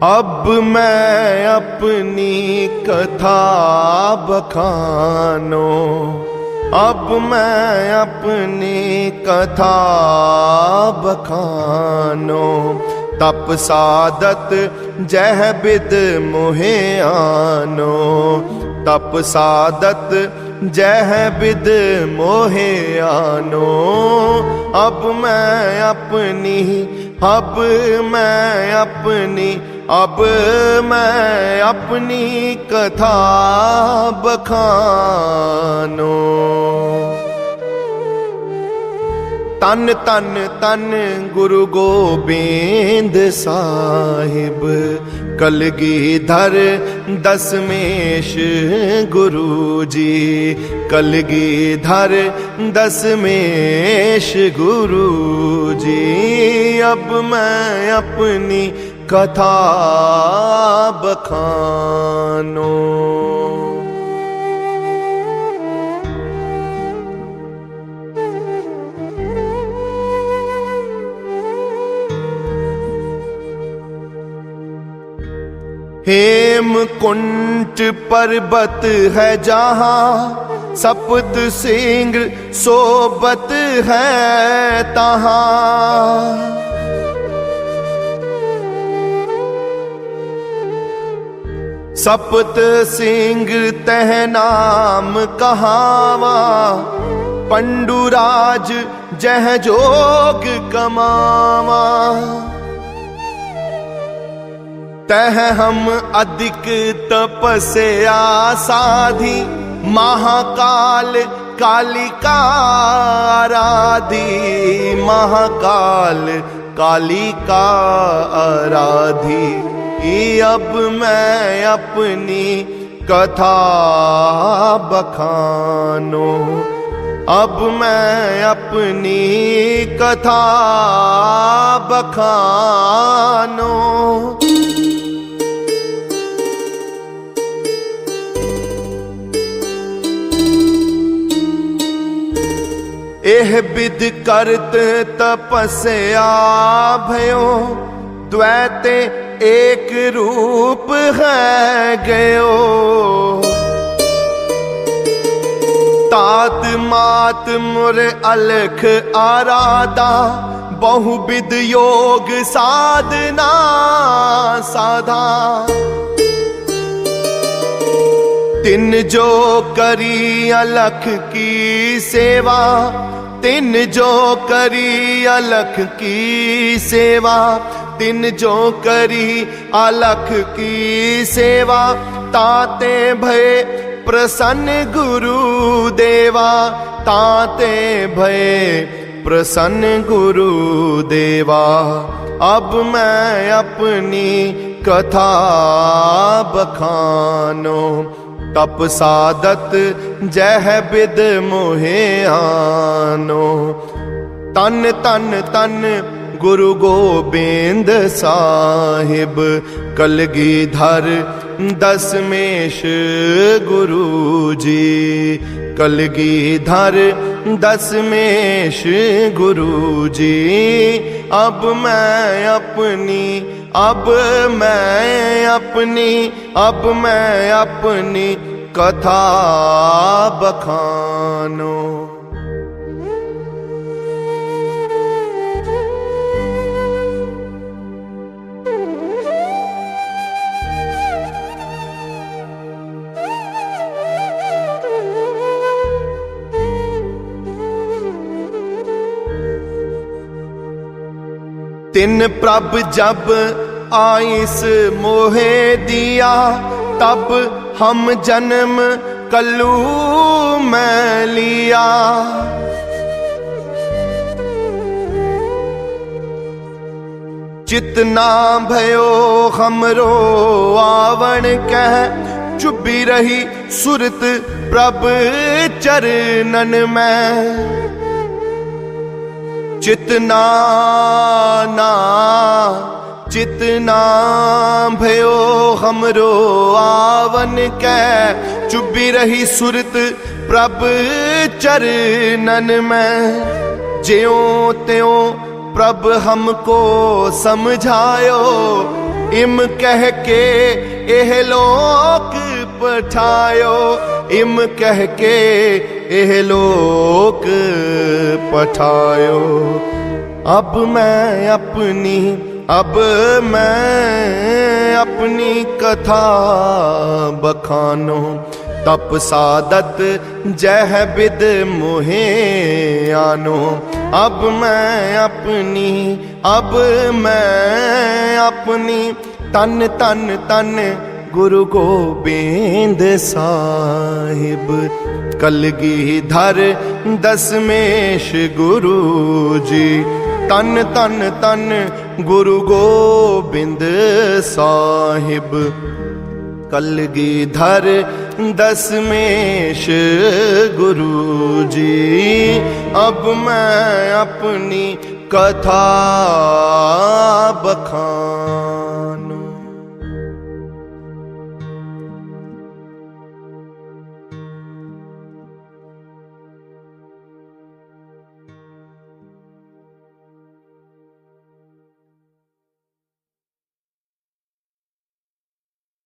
अब मैं अपनी कथा बखानो, अब मैं अपनी कथा बखानो। तप सादत जह बिद मोहे आनो, तप सादत जह बिद मोहे आनो। अब मैं अपनी, अब मैं अपनी, अब मैं अपनी कथा बखानो। तन तन तन गुरु गोबिंद साहिब, कलगीधर दशमेश गुरु जी, कलगीधर दशमेश गुरु जी। अब मैं अपनी कथा बखानो। हेमकुंट पर्वत है जहाँ, सप्त सिंह सोबत है तहाँ। सप्त सिंह तह नाम कहावा, पंडुराज जह जोग कमावा। तह हम अधिक तपस्या साधी, महाकाल कालिका आराधी, महाकाल कालिका आराधी। अब मैं अपनी कथा बखानो, अब मैं अपनी कथा बखानो। एह विध करत तपस्या भयो, द्वैते एक रूप है गयो। तात मात मुर अलख आराधा, बहुविध योग साधना साधा। तिन जो करी अलख की सेवा, तिन जो करी अलख की सेवा, तिन जो करी अलख की सेवा। ताते भय प्रसन्न गुरु देवा, ताते भय प्रसन्न गुरु देवा। अब मैं अपनी कथा बखानो, तप सादत जह बिद मोहे आनो। तन तन तन गुरु गोबिंद साहिब, कलगीधर दशमेश गुरु जी, कलगीधर दशमेश गुरु जी। अब मैं अपनी, अब मैं अपनी, अब मैं अपनी कथा बखानो। तिन प्रभ जब आइस मोहे दिया, तब हम जन्म कलू मैं लिया। चितना भयो हमरो आवण कह, चुभी रही सुरत प्रभ चरणन में। चितना ना चितना भयो हमरो आवन कै, चुभी रही सुरत प्रभ चरणन में। ज्यों त्यों प्रभ हमको समझायो, इम कह के एह लोक पठायो, इम कह के एह लोक पठायो। अब मैं अपनी कथा बखानो, तप सादत जह बिद मोहे आनो। अब मैं अपनी तन तन तन गुरु गोबिंद साहिब। कलगीधर दशमेश गुरु जी, तन तन तन गुरु गोबिंद साहिब। कलगीधर दशमेश गुरु जी, अब मैं अपनी कथा बखान।